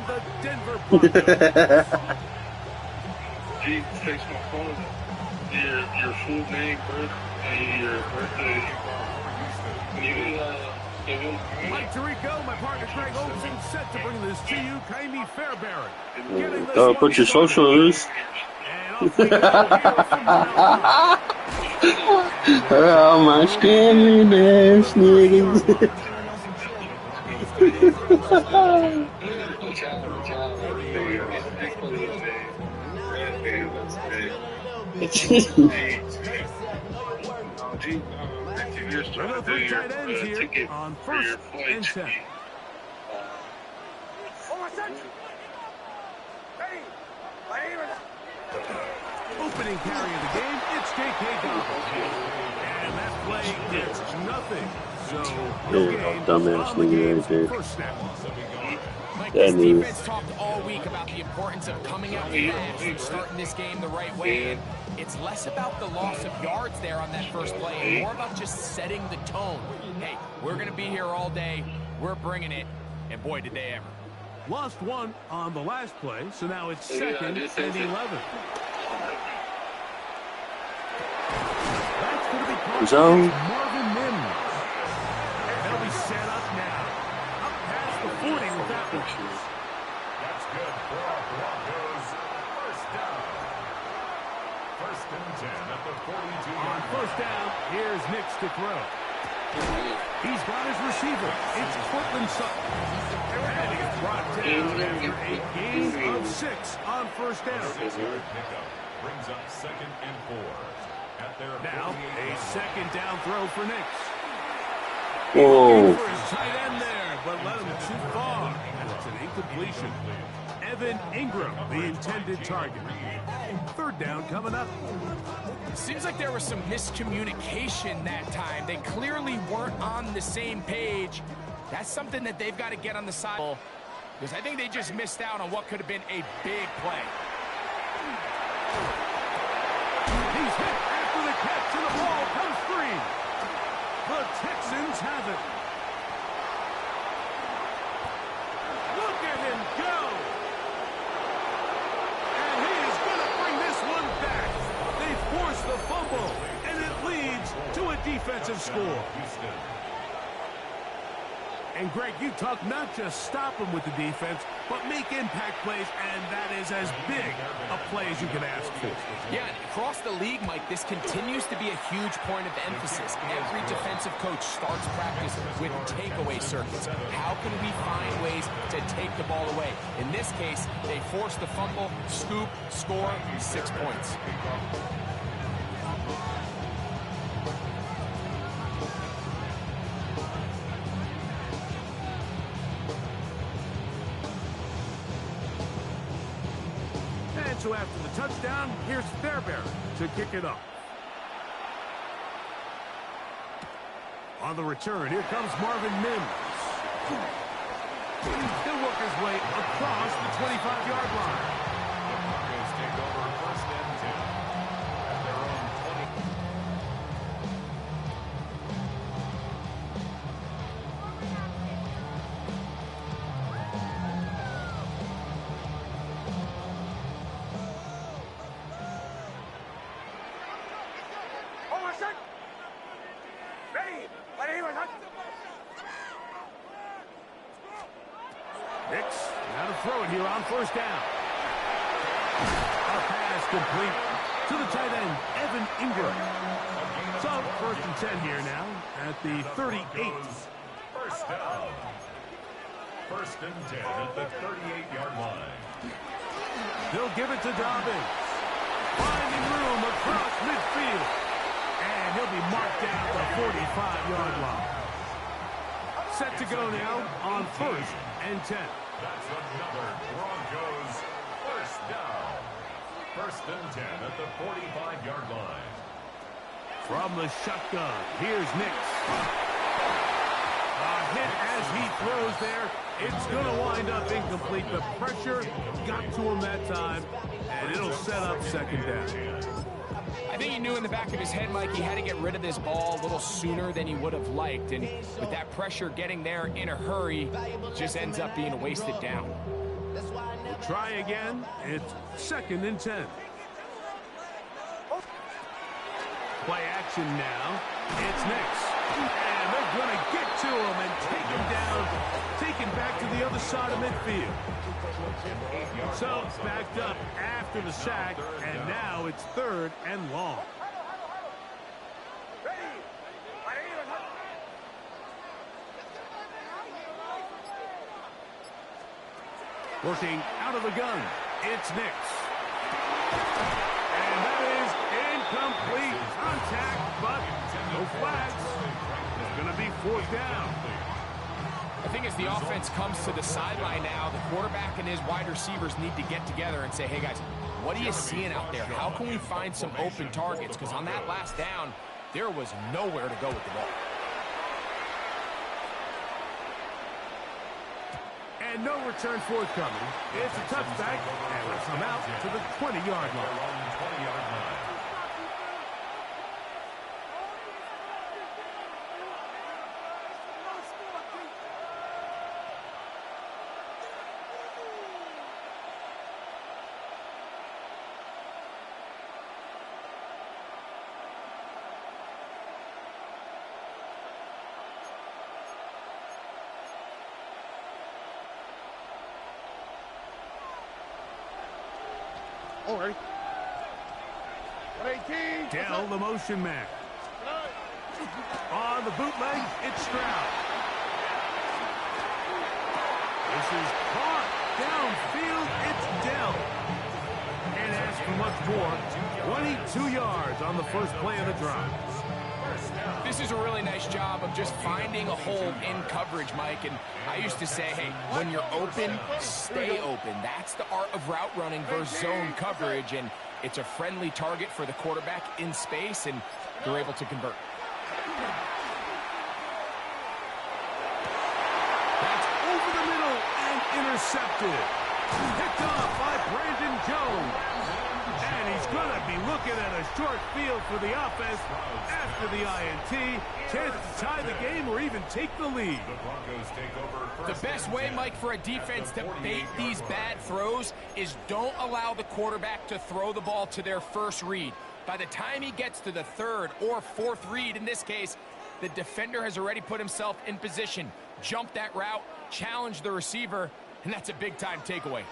the Denver Broncos. He takes my phone, your full name, birth, and your birthday. Mike Tirico, my partner Greg Olson, set to bring this to you. Kaimi Fairbairn. Put your socials. And off we go here from now. Oh my screaming ass niggas. Ticket on first and 10. Opening carry of the game, it's J.K. Dobbins. And that play gets nothing. So, no gain dumbass nigga right there. First snap. Mike, this defense talked all week about the importance of coming out fast and starting this game the right way. And it's less about the loss of yards there on that first play and more about just setting the tone. Hey, we're going to be here all day. We're bringing it. And boy, did they ever. Lost one on the last play, so now it's second and 11. That's going to be called Marvin Mims. They'll be set up now. Up past the 40 with that one. That's good for our Broncos. First down. First and 10 at the 42. On first down, here's Nix to throw. He's got his receiver. It's Cortland Sutton. And he's brought down after a gain of 6 on first down. Brings up second and 4. Now, a second down throw for Nix. Whoa. For his tight end there, but let him too far. That's an incompletion. Evan Ingram, the intended target. Third down coming up. Seems like there was some miscommunication that time. They clearly weren't on the same page. That's something that they've got to get on the side. Because I think they just missed out on what could have been a big play. He's hit after the catch, and the ball comes free. The Texans have it. Look at him go. And he is going to bring this one back. They force the fumble, and it leads to a defensive score. And Greg, you talk not just stop them with the defense, but make impact plays, and that is as big a play as you can ask for. Yeah, across the league, Mike, this continues to be a huge point of emphasis. Every defensive coach starts practice with takeaway circuits. How can we find ways to take the ball away? In this case, they force the fumble, scoop, score, 6 points. So after the touchdown, here's Fairbairn to kick it off. On the return, here comes Marvin Mims. He'll work his way across the 25-yard line. Broncos take over first and 10 at their own 20. Nix, now to throw it here on first down. A pass complete to the tight end, Evan Ingram. So, first and 10 here now at the 38. First down. First and 10 at the 38-yard line. They'll give it to Dobbins. Finding room across midfield. And he'll be marked down at the 45-yard line. Set to go now on first and 10. That's another Broncos first down. First and 10 at the 45-yard line. From the shotgun, here's Nix. A hit as he throws there. It's going to wind up incomplete. The pressure got to him that time, and it'll set up second down. I think he knew in the back of his head, Mike, he had to get rid of this ball a little sooner than he would have liked. And with that pressure getting there in a hurry, it just ends up being a wasted down. We'll try again. It's 2nd and 10. Play action now. It's Knicks. And they're going to get to him and take him down. Taken back to the other side of midfield. So, backed up after the sack, and now it's 3rd and long. Working out of the gun, it's Knicks. And that is incomplete contact, but no flags. It's going to be 4th down. I think as the offense comes to the sideline now, the quarterback and his wide receivers need to get together and say, hey guys, what are you seeing out there? How can we find some open targets? Because on that last down, there was nowhere to go with the ball. And no return forthcoming. It's a touchback, and let's come out to the 20-yard line. Dell, the motion man. On the bootleg, it's Stroud. This is caught downfield. It's Dell. Can't ask for much more. 22 yards on the first play of the drive. This is a really nice job of just finding a hole in coverage, Mike. And I used to say, hey, when you're open, stay open. That's the art of route running versus zone coverage. And it's a friendly target for the quarterback in space, and they're able to convert. That's over the middle and intercepted. Picked off by Brandon Jones. And he's going to be looking at a short field for the offense after the INT. Chance to tie the game or even take the lead. The best way, Mike, for a defense to bait these bad throws is don't allow the quarterback to throw the ball to their first read. By the time he gets to the 3rd or 4th read, in this case, the defender has already put himself in position, jumped that route, challenged the receiver, and that's a big-time takeaway.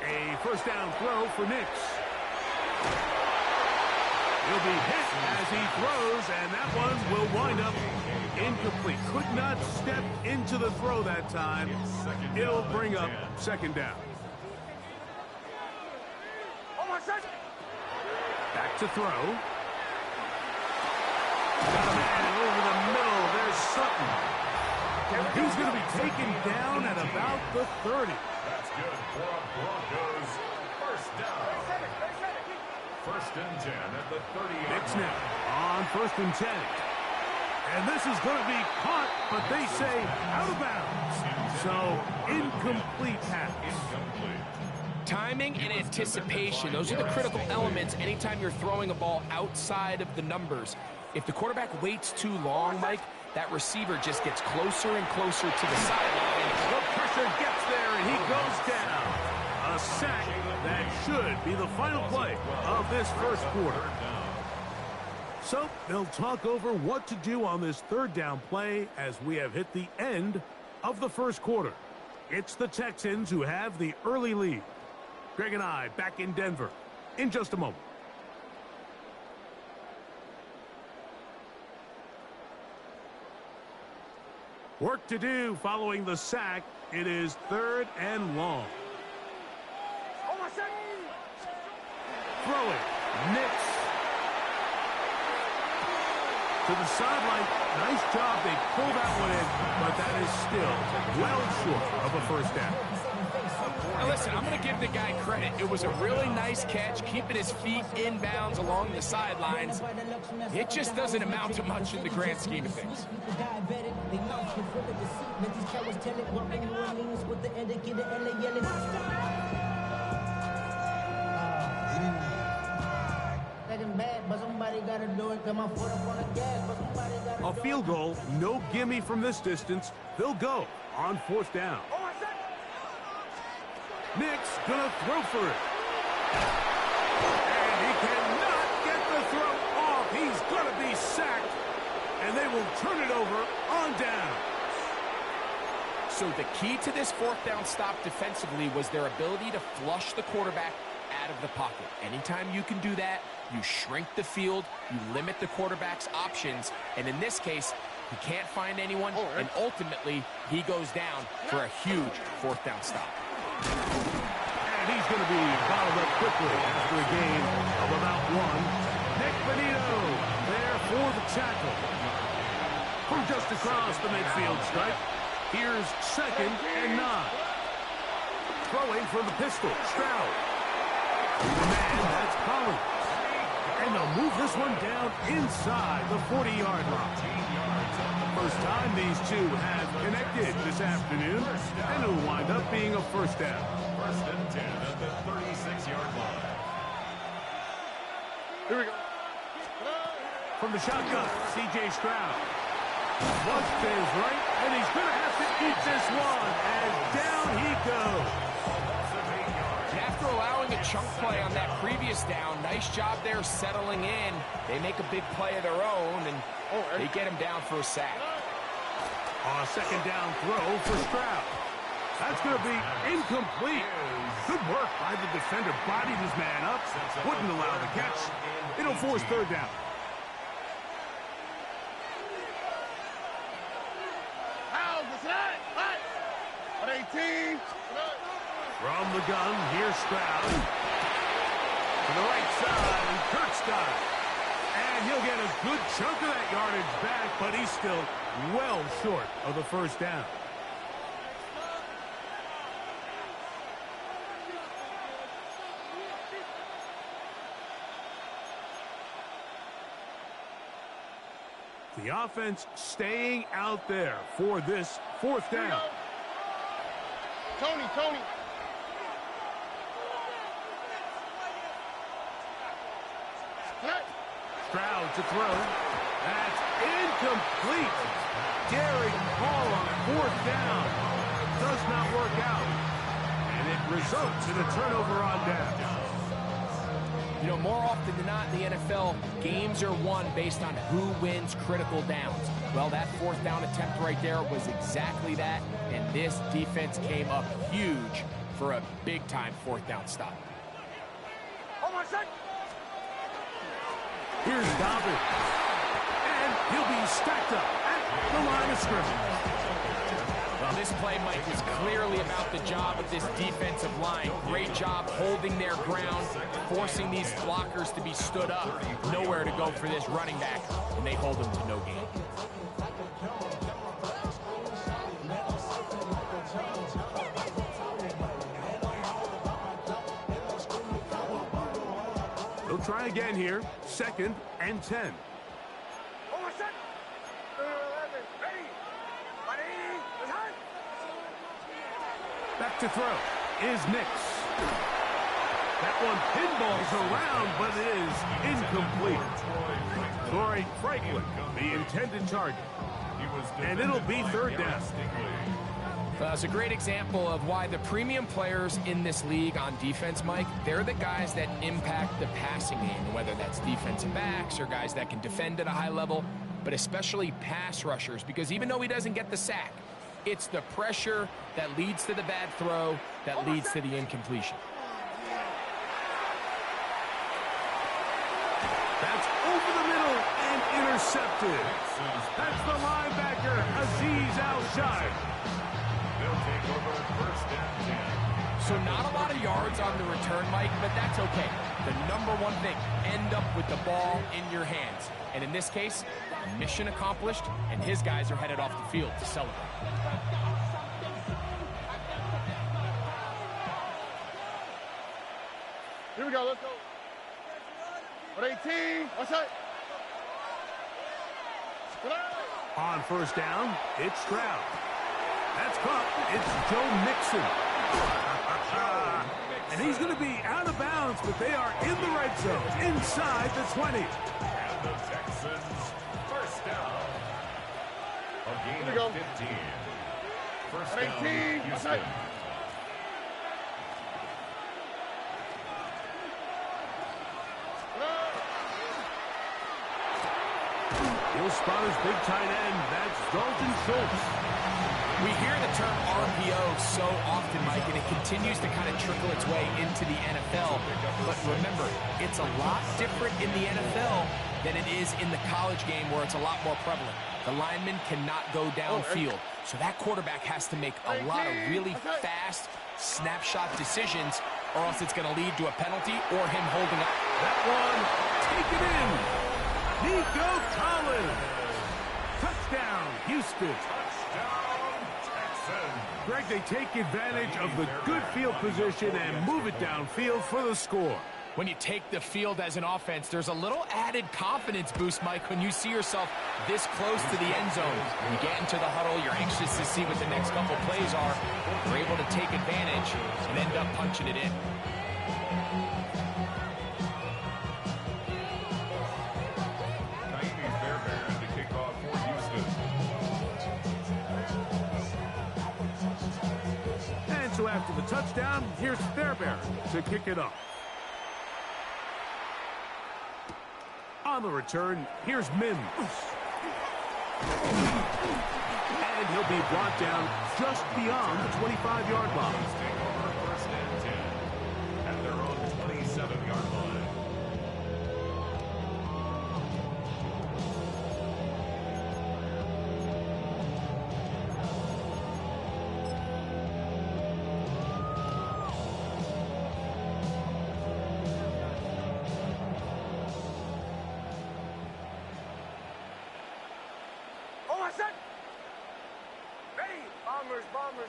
A first down throw for Knicks. He'll be hit as he throws, and that one will wind up incomplete. Could not step into the throw that time. It'll bring up 2nd down. Back to throw. Got a man over the middle. There's Sutton. He's going to be taken down at about the 30. That's good for a Broncos first down. 1st and 10 at the 30-yard line. Knicks now on 1st and 10. And this is going to be caught, but they say out of bounds. So, incomplete pass. Incomplete. Timing and anticipation, those are the critical elements anytime you're throwing a ball outside of the numbers. If the quarterback waits too long, Mike, that receiver just gets closer and closer to the sideline. The pressure gets there, and he goes down. A sack that should be the final play of this first quarter. So they'll talk over what to do on this 3rd down play as we have hit the end of the first quarter. It's the Texans who have the early lead. Greg and I back in Denver in just a moment. Work to do following the sack. It is 3rd and long. Throw it. Knicks. To the sideline. Nice job. They pull that one in, but that is still well short of a first down. Now listen, I'm going to give the guy credit. It was a really nice catch, keeping his feet inbounds along the sidelines. It just doesn't amount to much in the grand scheme of things. A field goal, no gimme from this distance. They'll go on 4th down. Nick's gonna throw for it. And he cannot get the throw off. He's gonna be sacked. And they will turn it over on down. So the key to this 4th down stop defensively was their ability to flush the quarterback out of the pocket. Anytime you can do that, you shrink the field, you limit the quarterback's options, and in this case, he can't find anyone, and ultimately, he goes down for a huge 4th down stop. And he's going to be bottled up quickly after a gain of about 1. Nick Benito there for the tackle. From just across the midfield stripe, here's 2nd and 9. Throwing from the pistol, Stroud. Man, that's Collins. And they'll move this one down inside the 40-yard line. First time these two have connected this afternoon, and it'll wind up being a 1st down. 1st and 10 at the 36-yard line. Here we go. From the shotgun, C.J. Stroud. Wants his right, and he's going to have to eat this one, as down he goes. After allowing a chunk play on that previous down, nice job there settling in. They make a big play of their own, and they get him down for a sack. A 2nd down throw for Stroud. That's going to be incomplete. Good work by the defender. Bodied his man up. Wouldn't allow the catch. It'll force 3rd down. On 18. From the gun, here's Stroud. To the right side, and Kurt's got it. And he'll get a good chunk of that yardage back, but he's still well short of the 1st down. The offense staying out there for this 4th down. Tony. Stroud to throw. That's incomplete. Daring ball on 4th down. Does not work out. And it results in a turnover on down. You know, more often than not in the NFL, games are won based on who wins critical downs. Well, that 4th down attempt right there was exactly that, and this defense came up huge for a big-time 4th down stop. Here's Dobbins. And he'll be stacked up at the line of scrimmage. Well, this play, Mike, is clearly about the job of this defensive line. Great job holding their ground, forcing these blockers to be stood up. Nowhere to go for this running back, and they hold him to no gain. They'll try again here. 2nd and 10. Back to throw is Nix. That one pinballs around, but it is incomplete. Troy Franklin, the intended target. And it'll be 3rd down. Well, it's a great example of why the premium players in this league on defense, Mike, they're the guys that impact the passing game, whether that's defensive backs or guys that can defend at a high level, but especially pass rushers, because even though he doesn't get the sack, it's the pressure that leads to the bad throw, that leads to the incompletion. That's over the middle and intercepted. That's the linebacker, Azeez Al-Shai. They'll take over 1st and 10. So not a lot of yards on the return, Mike, but that's okay. The number one thing, end up with the ball in your hands. And in this case, mission accomplished, and his guys are headed off the field to celebrate. Here we go, let's go. On 18, what's that? On 1st down, it's Stroud. That's caught. It's Joe Mixon. And he's going to be out of bounds, but they are in the red zone, inside the 20. And the Texans, first down. A gain of 15. First down, Houston. He'll spot his big tight end. That's Dalton Schultz. We hear the term RPO so often, Mike, and it continues to kind of trickle its way into the NFL. But remember, it's a lot different in the NFL than it is in the college game where it's a lot more prevalent. The lineman cannot go downfield. So that quarterback has to make a lot of really fast snapshot decisions, or else it's going to lead to a penalty or him holding up. That one, take it in. Nico Collins. Touchdown, Houston. Touchdown, Texans. Greg, they take advantage of the good field position and move it downfield for the score. When you take the field as an offense, there's a little added confidence boost, Mike, when you see yourself this close to the end zone. You get into the huddle, you're anxious to see what the next couple plays are. You're able to take advantage and end up punching it in. So after the touchdown, here's Fairbairn to kick it off. On the return, here's Mims. And he'll be brought down just beyond the 25-yard line. First and 10 at their own 27-yard line.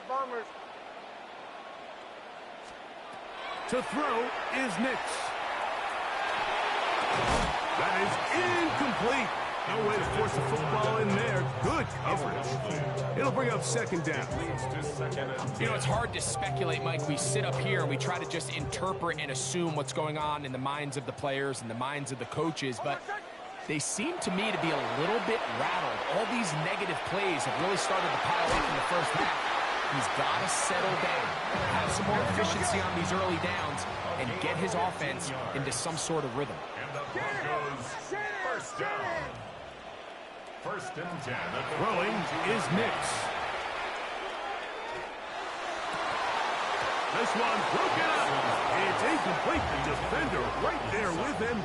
Bombers. To throw is Nix. That is incomplete. No way to force the football in there. Good coverage. It'll bring up second down. You know, it's hard to speculate, Mike. We sit up here and we try to just interpret and assume what's going on in the minds of the players and the minds of the coaches, but they seem to me to be a little bit rattled. All these negative plays have really started to pile up in the first half. He's got to settle down, have some more efficiency on these early downs, and get his offense into some sort of rhythm. And the Broncos, first down. First and 10. Throwing is Nix. This one broken up. It's incomplete. The defender right there with him.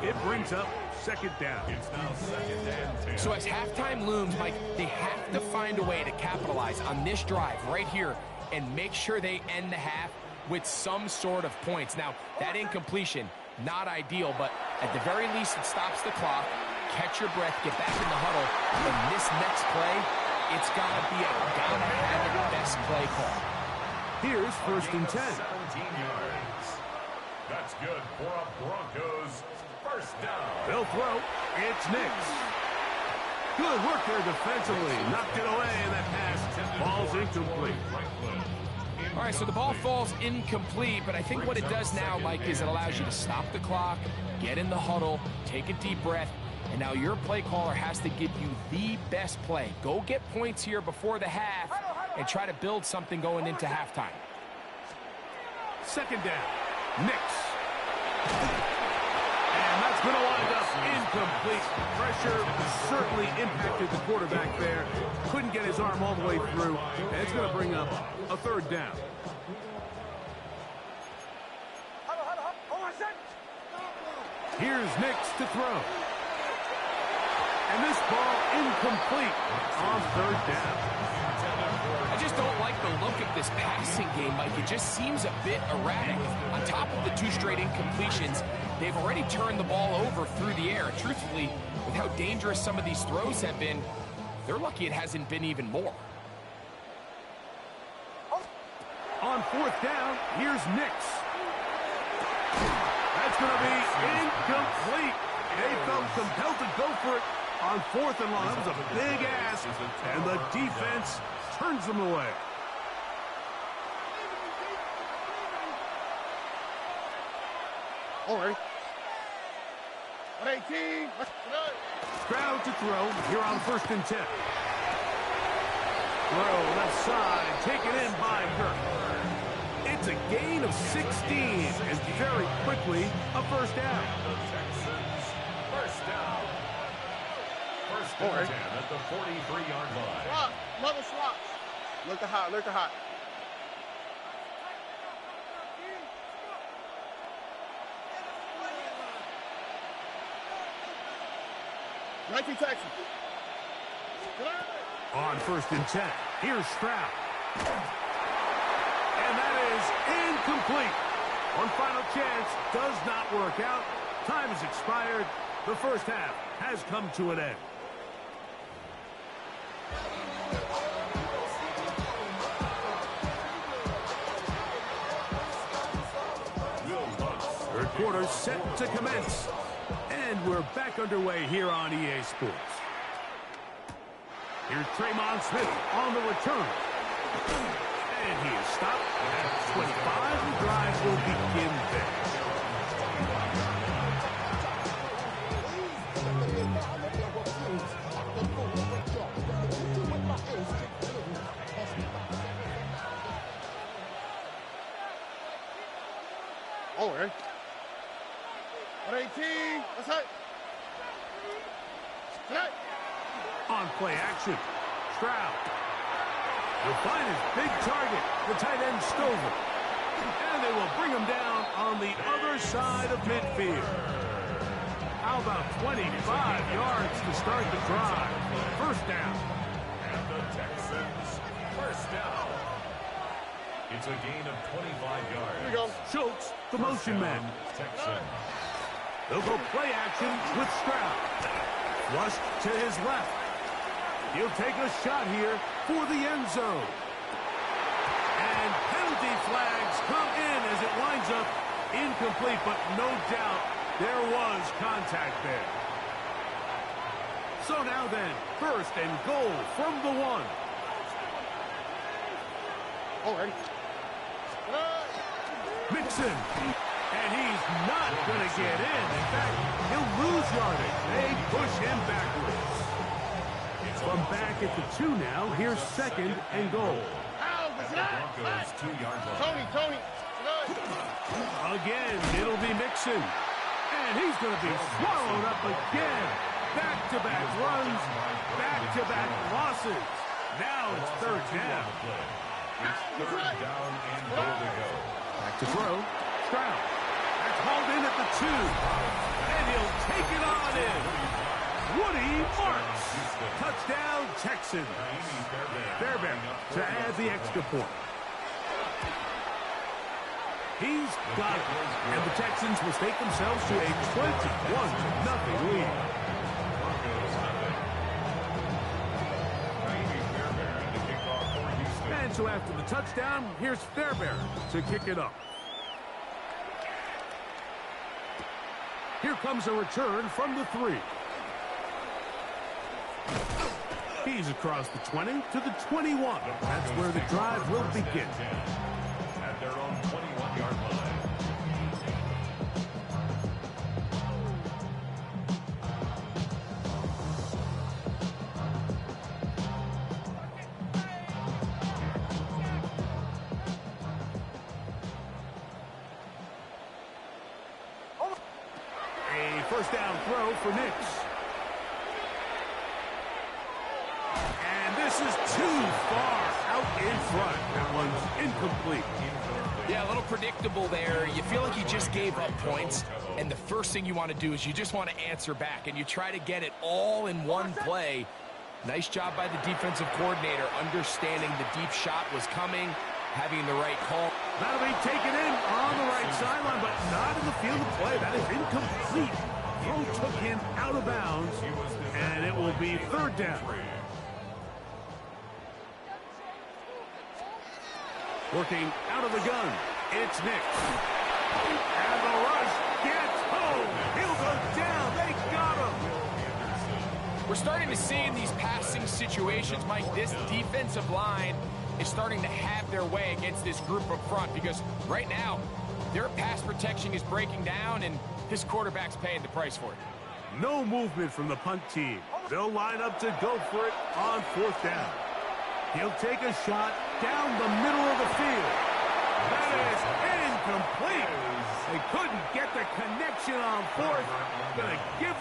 It brings up second down. It's now second and 10. So as halftime looms, Mike, they have to find a way to capitalize on this drive right here and make sure they end the half with some sort of points. Now, that incompletion, not ideal, but at the very least, it stops the clock. Catch your breath, get back in the huddle, and this next play, it's got to be a best play call. Here's first and 10. 17 yards. That's good for a Broncos first down. They'll throw. It's Nix. Good work there defensively. Knocked it away, and that pass falls incomplete. All right, so the ball falls incomplete, but I think what it does now, Mike, is it allows you to stop the clock, get in the huddle, take a deep breath, and now your play caller has to give you the best play. Go get points here before the half and try to build something going into halftime. Second down. Nix. And that's going to wind up incomplete. Pressure certainly impacted the quarterback there. Couldn't get his arm all the way through. And it's going to bring up a third down. Here's Nix to throw. And this ball incomplete on third down. I just don't like the look of this passing game, Mike. It just seems a bit erratic. On top of the 2 straight incompletions, they've already turned the ball over through the air. Truthfully, with how dangerous some of these throws have been, they're lucky it hasn't been even more. On fourth down, here's Nix. That's going to be incomplete. They felt compelled to go for it on fourth and long. That was a big ask, and the defense turns them away. All right. 118. Stroud to throw here on 1st and 10. Throw left side, taken in by Kirk. It's a gain of 16, and very quickly a first down. The Texans, first down. First and 10 at the 43-yard line. Swap. Level swap. Look at hot. Look at hot. Nike Texans. On 1st and 10, here's Stroud. And that is incomplete. One final chance does not work out. Time has expired. The first half has come to an end. Third quarter set to commence. And we're back underway here on EA Sports. Here's Tremon Smith on the return. And he is stopped at 25. The drive will begin there. All right. 118. That's it. On play action, Stroud. He'll find his big target, the tight end Stover. And they will bring him down on the other side of midfield. How about 25 yards to start the drive? First down. And the Texans, first down. It's a gain of 25 yards. Here we go. Schultz, the motion man. Texans. They'll go play action with Stroud. Flushed to his left. He'll take a shot here for the end zone. And penalty flags come in as it winds up incomplete, but no doubt there was contact there. So now then, 1st and goal from the 1. All right. Mixon. And he's not going to get in. In fact, he'll lose yardage. They push him backwards. From back at the 2 now, here's 2nd and goal. Broncos 2-yard line. Tony. Again, it'll be Mixon. And he's going to be swallowed up again. Back-to-back runs, back-to-back losses. Now it's 3rd down. It's 3rd down and goal to go. Back to throw. Stroud. That's hauled in at the 2. And he'll take it on in. Woody Marks. Touchdown, Texans. Fairbairn to add the extra point. He's got it. And the Texans will stake themselves to a 21-0 lead. And so after the touchdown, here's Fairbairn to kick it up. Here comes a return from the 3. He's across the 20 to the 21. That's where the drive will begin. At their own 21-yard line. A first down throw for Nix. And this is too far out in front. That one's incomplete. Yeah, a little predictable there. You feel like you just gave up points, and the first thing you want to do is you just want to answer back, and you try to get it all in one play. Nice job by the defensive coordinator, understanding the deep shot was coming, having the right call. That'll be taken in on the right sideline, but not in the field of play. That is incomplete. Throw took him out of bounds, and it will be 3rd down. Working out of the gun, it's Nix. And the rush gets home. He'll go down. They got him. We're starting to see in these passing situations, Mike, this defensive line is starting to have their way against this group up front because right now, their pass protection is breaking down, and this quarterback's paying the price for it. No movement from the punt team. They'll line up to go for it on 4th down. He'll take a shot down the middle of the field. That is incomplete. They couldn't get the connection on 4th. Gonna give